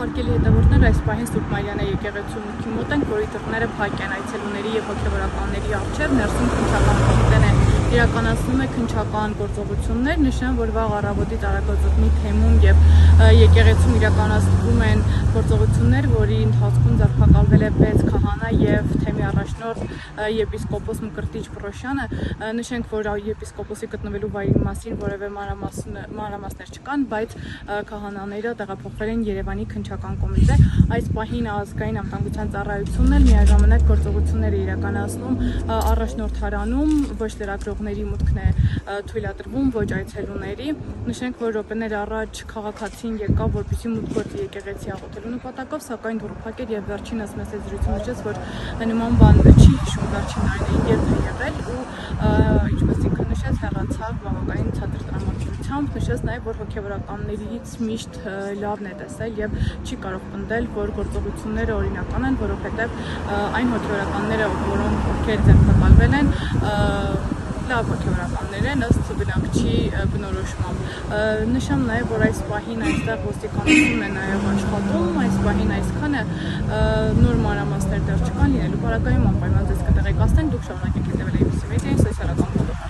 Հարգելի հետևորդներ, այս պահին Սուրբ Մարիանա եկեղեցու մուտքի մոտ ենք, որի դռները փակ են այցելուների եւ հոգեվորականների առջեւ, ներսում քննչական կոմիտեն իրականացնում է քննչական գործողություններ, նշեմ, որ վաղ առավոտից Արագածոտնի թեմում եւ եկեղեցում իրականացվում են գործողություններ, որի ընթացքում ձերբակալվել է 6 քահանա եւ թեմի առաջնորդ եպիսկոպոս Մկրտիչ Պրոշյանը, նշենք, որ եպիսկոպոսի գտնվելու վայրի մասին որևէ մանրամասներ չկան, բայց քահանաները տեղափոխվել են Երևանի քննչական կոմիտե, այս պահին ազգային անվտանգության ծառայությունն էլ միաժամանակ գործողություններ է իրականացնում առաջնորդարանում, ոչ լրագրողների մուտքն է թույլատրվում, ոչ այցելուների, նշենք, որ րոպեներ առաջ քաղաքացին եկավ, որպեսզի մուտք գործի եկեղեցի աղոթելու նպատակով, սակայն դուռը փակ էր եւ վերջինս մեծ զրույցում նշեց, որ նման բան չի հիշում վերջին տարիներին երբ է եղել ու ինչպես ինքը նշեց, հեռացավ բավականին ցածր տրամադրությամբ, նշեց նաեւ, որ հոգեվորականներից միշտ լավն է տեսել եւ չի կարող պնդել, որ գործողությունները օրինական են, որովհետեւ այն հոգեվորականները, ովքեր ձերբակալվել են, լավ հոգեվորականներ են ըստ բնակչի բնորոշմամբ։ Նշեմ նաեւ, որ այս պահին այստեղ ոստիկանությունն է նաեւ աշխատում, այս պահին այսքանը նոր մանրամասներ դեռ չկան լինելու, պարագայում անպայման ձեզ կտեղեկացնենք, դուք շարունակեք հետևել ABC մեդիային, սոցիալական